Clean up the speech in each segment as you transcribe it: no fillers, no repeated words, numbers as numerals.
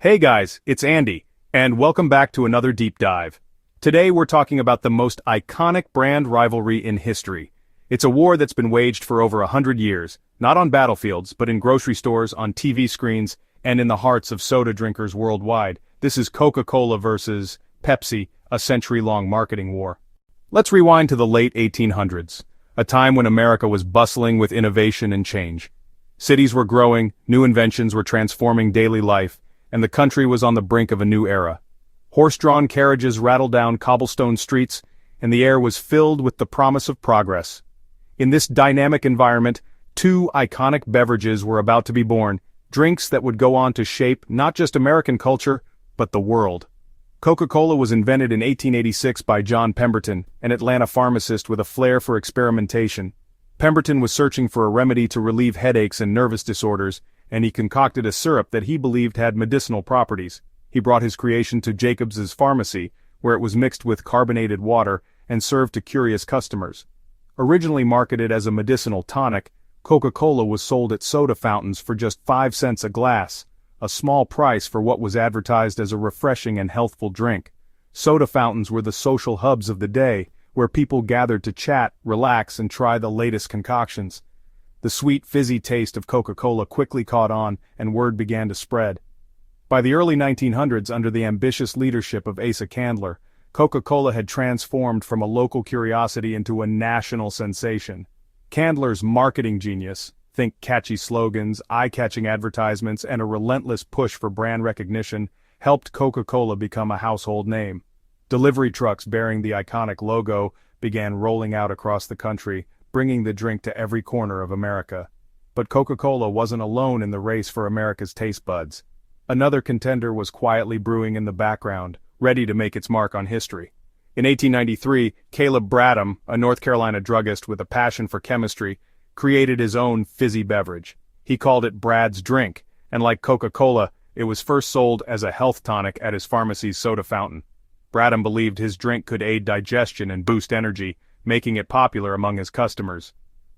Hey guys, it's Andy, and welcome back to another deep dive. Today we're talking about the most iconic brand rivalry in history. It's a war that's been waged for over 100 years, not on battlefields, but in grocery stores, on TV screens, and in the hearts of soda drinkers worldwide. This is Coca-Cola versus Pepsi, a century-long marketing war. Let's rewind to the late 1800s, a time when America was bustling with innovation and change. Cities were growing, new inventions were transforming daily life, and the country was on the brink of a new era. Horse-drawn carriages rattled down cobblestone streets, and the air was filled with the promise of progress. In this dynamic environment, two iconic beverages were about to be born, drinks that would go on to shape not just American culture, but the world. Coca-Cola was invented in 1886 by John Pemberton, an Atlanta pharmacist with a flair for experimentation. Pemberton was searching for a remedy to relieve headaches and nervous disorders, and he concocted a syrup that he believed had medicinal properties. He brought his creation to Jacobs's Pharmacy, where it was mixed with carbonated water and served to curious customers. Originally marketed as a medicinal tonic, Coca-Cola was sold at soda fountains for just 5 cents a glass, a small price for what was advertised as a refreshing and healthful drink. Soda fountains were the social hubs of the day, where people gathered to chat, relax, and try the latest concoctions. The sweet, fizzy taste of Coca-Cola quickly caught on, and word began to spread. By the early 1900s, under the ambitious leadership of Asa Candler, Coca-Cola had transformed from a local curiosity into a national sensation. Candler's marketing genius, think catchy slogans, eye-catching advertisements, and a relentless push for brand recognition, helped Coca-Cola become a household name. Delivery trucks bearing the iconic logo began rolling out across the country, bringing the drink to every corner of America. But Coca-Cola wasn't alone in the race for America's taste buds. Another contender was quietly brewing in the background, ready to make its mark on history. In 1893, Caleb Bradham, a North Carolina druggist with a passion for chemistry, created his own fizzy beverage. He called it Brad's Drink, and like Coca-Cola, it was first sold as a health tonic at his pharmacy's soda fountain. Bradham believed his drink could aid digestion and boost energy, making it popular among his customers.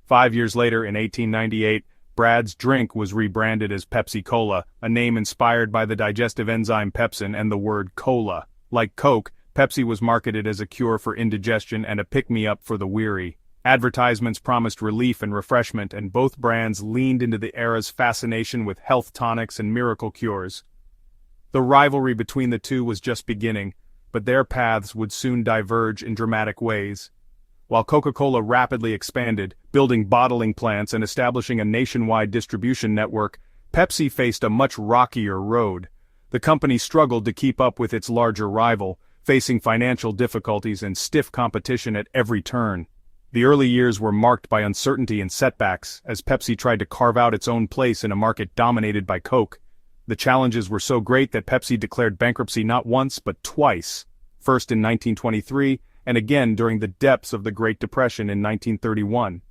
5 years later, in 1898, Brad's Drink was rebranded as Pepsi Cola, a name inspired by the digestive enzyme pepsin and the word cola. Like Coke, Pepsi was marketed as a cure for indigestion and a pick-me-up for the weary. Advertisements promised relief and refreshment, and both brands leaned into the era's fascination with health tonics and miracle cures. The rivalry between the two was just beginning, but their paths would soon diverge in dramatic ways. While Coca-Cola rapidly expanded, building bottling plants and establishing a nationwide distribution network, Pepsi faced a much rockier road. The company struggled to keep up with its larger rival, facing financial difficulties and stiff competition at every turn. The early years were marked by uncertainty and setbacks, as Pepsi tried to carve out its own place in a market dominated by Coke. The challenges were so great that Pepsi declared bankruptcy not once but twice, first in 1923, and again during the depths of the Great Depression in 1931.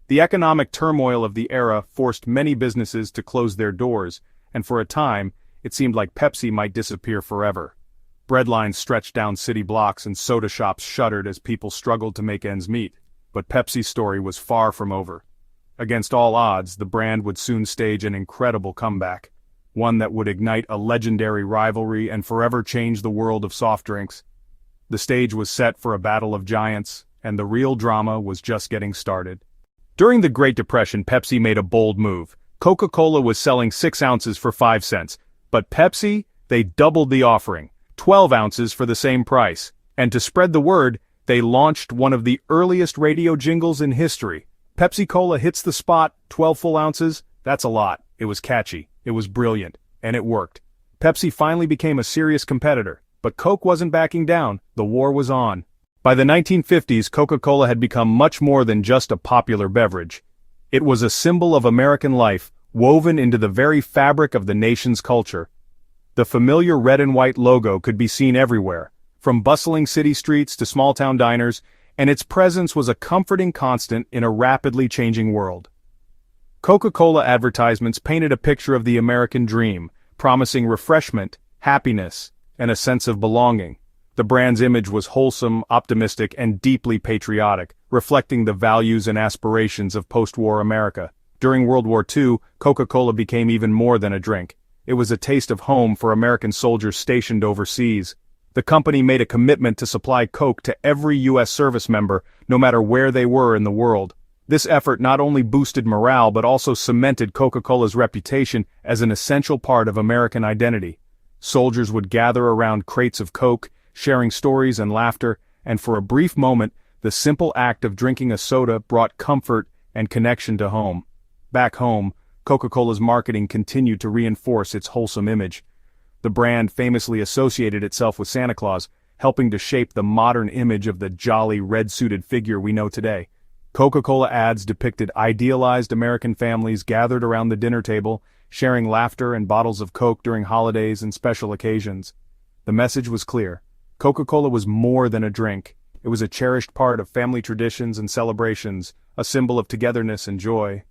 The economic turmoil of the era forced many businesses to close their doors, and for a time, it seemed like Pepsi might disappear forever. Bread lines stretched down city blocks and soda shops shuttered as people struggled to make ends meet. But Pepsi's story was far from over. Against all odds, the brand would soon stage an incredible comeback, one that would ignite a legendary rivalry and forever change the world of soft drinks. The stage was set for a battle of giants, and the real drama was just getting started. During the Great Depression, Pepsi made a bold move. Coca-Cola was selling 6 ounces for 5 cents, but Pepsi, they doubled the offering, 12 ounces for the same price. And to spread the word, they launched one of the earliest radio jingles in history. Pepsi Cola hits the spot, 12 full ounces, that's a lot. It was catchy, it was brilliant, and it worked. Pepsi finally became a serious competitor, but Coke wasn't backing down, the war was on. By the 1950s, Coca-Cola had become much more than just a popular beverage. It was a symbol of American life, woven into the very fabric of the nation's culture. The familiar red and white logo could be seen everywhere, from bustling city streets to small-town diners, and its presence was a comforting constant in a rapidly changing world. Coca-Cola advertisements painted a picture of the American dream, promising refreshment, happiness, and a sense of belonging. The brand's image was wholesome, optimistic, and deeply patriotic, reflecting the values and aspirations of post-war America. During World War II, Coca-Cola became even more than a drink. It was a taste of home for American soldiers stationed overseas. The company made a commitment to supply Coke to every U.S. service member, no matter where they were in the world. This effort not only boosted morale but also cemented Coca-Cola's reputation as an essential part of American identity. Soldiers would gather around crates of Coke, sharing stories and laughter, and for a brief moment, the simple act of drinking a soda brought comfort and connection to home. Back home, Coca-Cola's marketing continued to reinforce its wholesome image. The brand famously associated itself with Santa Claus, helping to shape the modern image of the jolly red-suited figure we know today. Coca-Cola ads depicted idealized American families gathered around the dinner table, sharing laughter and bottles of Coke during holidays and special occasions. The message was clear. Coca-Cola was more than a drink. It was a cherished part of family traditions and celebrations, a symbol of togetherness and joy.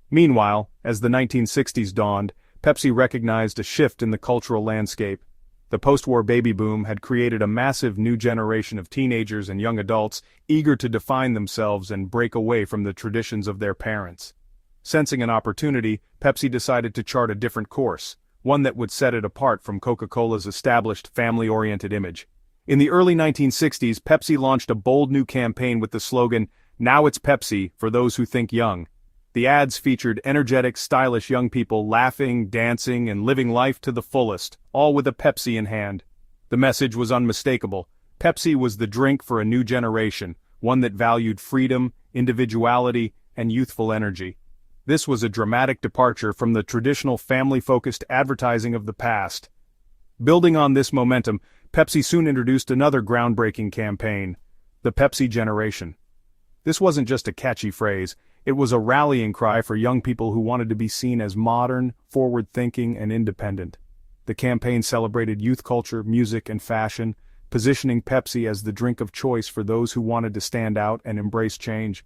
Meanwhile, as the 1960s dawned, Pepsi recognized a shift in the cultural landscape. The post-war baby boom had created a massive new generation of teenagers and young adults eager to define themselves and break away from the traditions of their parents. Sensing an opportunity, Pepsi decided to chart a different course, one that would set it apart from Coca-Cola's established family-oriented image. In the early 1960s, Pepsi launched a bold new campaign with the slogan, "Now it's Pepsi for those who think young." The ads featured energetic, stylish young people laughing, dancing, and living life to the fullest, all with a Pepsi in hand. The message was unmistakable. Pepsi was the drink for a new generation, one that valued freedom, individuality, and youthful energy. This was a dramatic departure from the traditional family-focused advertising of the past. Building on this momentum, Pepsi soon introduced another groundbreaking campaign, the Pepsi Generation. This wasn't just a catchy phrase. It was a rallying cry for young people who wanted to be seen as modern, forward-thinking, and independent. The campaign celebrated youth culture, music, and fashion, positioning Pepsi as the drink of choice for those who wanted to stand out and embrace change.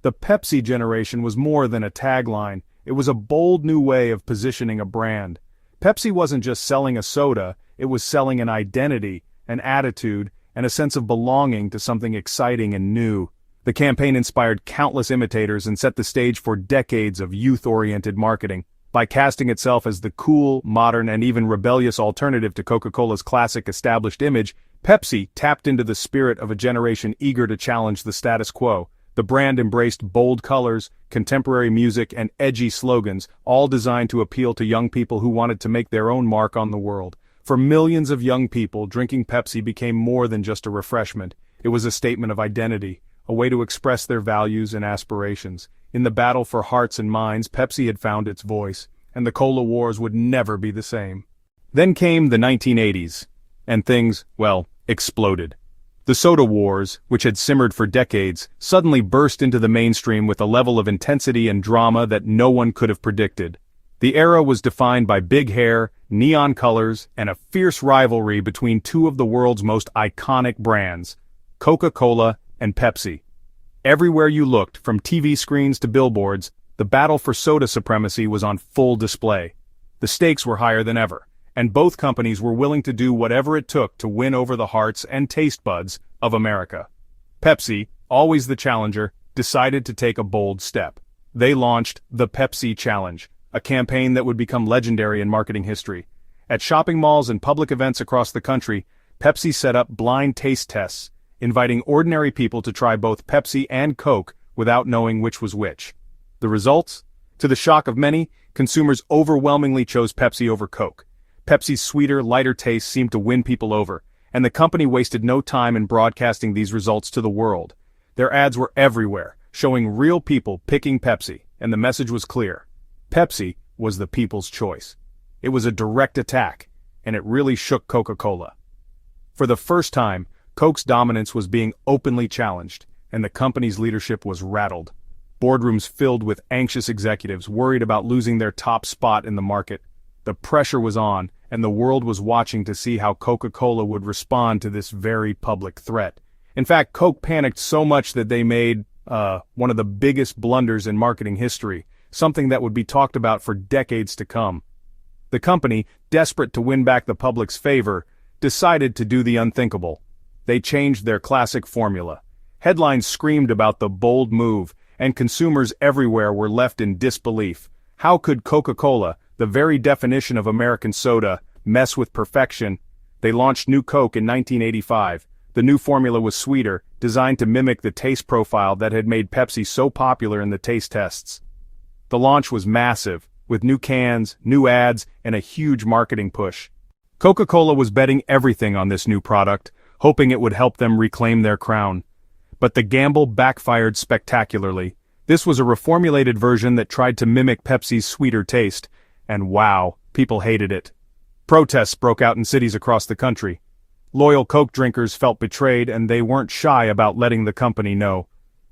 The Pepsi Generation was more than a tagline. It was a bold new way of positioning a brand. Pepsi wasn't just selling a soda, it was selling an identity, an attitude, and a sense of belonging to something exciting and new. The campaign inspired countless imitators and set the stage for decades of youth-oriented marketing. By casting itself as the cool, modern, and even rebellious alternative to Coca-Cola's classic established image, Pepsi tapped into the spirit of a generation eager to challenge the status quo. The brand embraced bold colors, contemporary music, and edgy slogans, all designed to appeal to young people who wanted to make their own mark on the world. For millions of young people, drinking Pepsi became more than just a refreshment. It was a statement of identity, a way to express their values and aspirations. In the battle for hearts and minds, Pepsi had found its voice, and the Cola Wars would never be the same. Then came the 1980s, and things, well, exploded. The soda wars, which had simmered for decades, suddenly burst into the mainstream with a level of intensity and drama that no one could have predicted. The era was defined by big hair, neon colors, and a fierce rivalry between two of the world's most iconic brands, Coca-Cola and Pepsi. Everywhere you looked, from TV screens to billboards, the battle for soda supremacy was on full display. The stakes were higher than ever, and both companies were willing to do whatever it took to win over the hearts and taste buds of America. Pepsi, always the challenger, decided to take a bold step. They launched the Pepsi Challenge, a campaign that would become legendary in marketing history. At shopping malls and public events across the country, Pepsi set up blind taste tests, inviting ordinary people to try both Pepsi and Coke without knowing which was which. The results? To the shock of many, consumers overwhelmingly chose Pepsi over Coke. Pepsi's sweeter, lighter taste seemed to win people over, and the company wasted no time in broadcasting these results to the world. Their ads were everywhere, showing real people picking Pepsi, and the message was clear. Pepsi was the people's choice. It was a direct attack, and it really shook Coca-Cola. For the first time, Coke's dominance was being openly challenged, and the company's leadership was rattled. Boardrooms filled with anxious executives worried about losing their top spot in the market. The pressure was on, and the world was watching to see how Coca-Cola would respond to this very public threat. In fact, Coke panicked so much that they made one of the biggest blunders in marketing history, something that would be talked about for decades to come. The company, desperate to win back the public's favor, decided to do the unthinkable. They changed their classic formula. Headlines screamed about the bold move, and consumers everywhere were left in disbelief. How could Coca-Cola, the very definition of American soda, mess with perfection. They launched New Coke in 1985. The new formula was sweeter, designed to mimic the taste profile that had made Pepsi so popular in the taste tests. The launch was massive, with new cans, new ads, and a huge marketing push. Coca-Cola was betting everything on this new product, hoping it would help them reclaim their crown. But the gamble backfired spectacularly. This was a reformulated version that tried to mimic Pepsi's sweeter taste, and wow, people hated it. Protests broke out in cities across the country. Loyal Coke drinkers felt betrayed, and they weren't shy about letting the company know.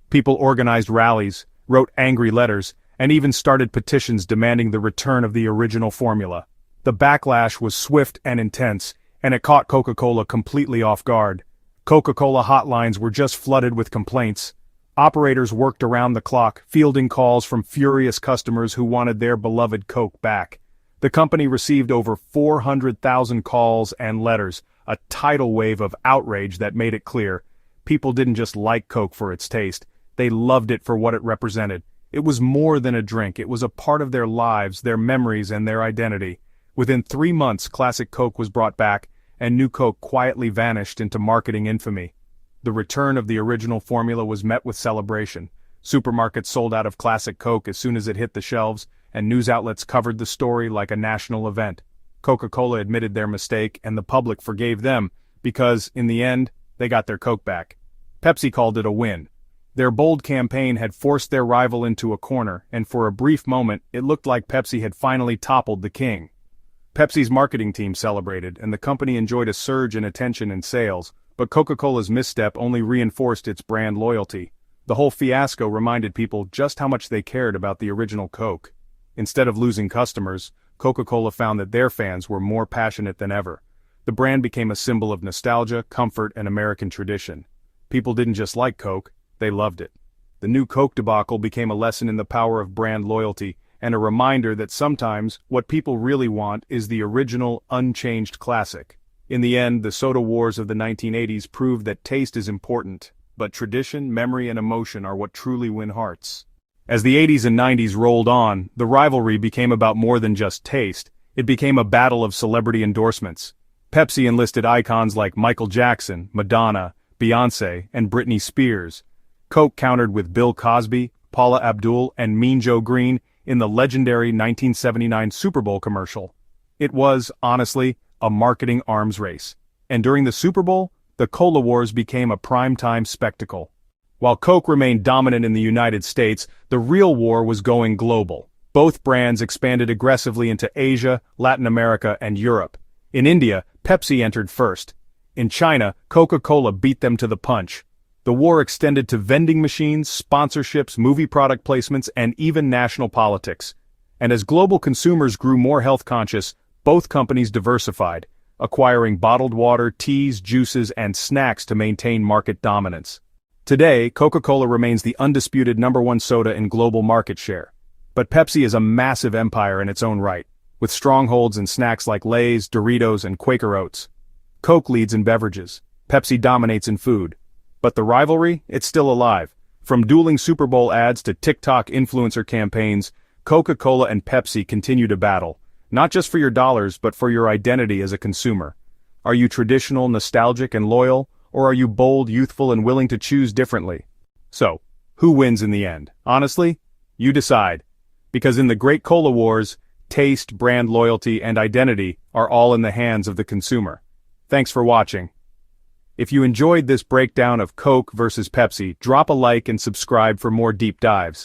People organized rallies, wrote angry letters, and even started petitions demanding the return of the original formula. The backlash was swift and intense, and it caught Coca-Cola completely off guard. Coca-Cola hotlines were just flooded with complaints. Operators worked around the clock, fielding calls from furious customers who wanted their beloved Coke back. The company received over 400,000 calls and letters, a tidal wave of outrage that made it clear. People didn't just like Coke for its taste, they loved it for what it represented. It was more than a drink, it was a part of their lives, their memories, and their identity. Within 3 months, Classic Coke was brought back, and New Coke quietly vanished into marketing infamy. The return of the original formula was met with celebration. Supermarkets sold out of Classic Coke as soon as it hit the shelves, and news outlets covered the story like a national event. Coca-Cola admitted their mistake, and the public forgave them, because, in the end, they got their Coke back. Pepsi called it a win. Their bold campaign had forced their rival into a corner, and for a brief moment, it looked like Pepsi had finally toppled the king. Pepsi's marketing team celebrated, and the company enjoyed a surge in attention and sales, but Coca-Cola's misstep only reinforced its brand loyalty. The whole fiasco reminded people just how much they cared about the original Coke. Instead of losing customers, Coca-Cola found that their fans were more passionate than ever. The brand became a symbol of nostalgia, comfort, and American tradition. People didn't just like Coke, they loved it. The new Coke debacle became a lesson in the power of brand loyalty, and a reminder that sometimes what people really want is the original, unchanged classic. In the end, the soda wars of the 1980s proved that taste is important, but tradition, memory, and emotion are what truly win hearts. As the 80s and 90s rolled on, the rivalry became about more than just taste. It became a battle of celebrity endorsements. Pepsi enlisted icons like Michael Jackson, Madonna, Beyoncé, and Britney Spears. Coke countered with Bill Cosby, Paula Abdul, and Mean Joe Green in the legendary 1979 Super Bowl commercial. It was, honestly, a marketing arms race. And during the Super Bowl, the Cola Wars became a primetime spectacle. While Coke remained dominant in the United States, the real war was going global. Both brands expanded aggressively into Asia, Latin America, and Europe. In India, Pepsi entered first. In China, Coca-Cola beat them to the punch. The war extended to vending machines, sponsorships, movie product placements, and even national politics. And as global consumers grew more health-conscious, both companies diversified, acquiring bottled water, teas, juices, and snacks to maintain market dominance. Today, Coca-Cola remains the undisputed #1 soda in global market share. But Pepsi is a massive empire in its own right, with strongholds in snacks like Lay's, Doritos, and Quaker Oats. Coke leads in beverages. Pepsi dominates in food. But the rivalry, it's still alive. From dueling Super Bowl ads to TikTok influencer campaigns, Coca-Cola and Pepsi continue to battle, not just for your dollars but for your identity as a consumer. Are you traditional, nostalgic, and loyal, or are you bold, youthful, and willing to choose differently? So, who wins in the end? Honestly, you decide. Because in the Great Cola Wars, taste, brand loyalty, and identity are all in the hands of the consumer. Thanks for watching. If you enjoyed this breakdown of Coke versus Pepsi, drop a like and subscribe for more deep dives.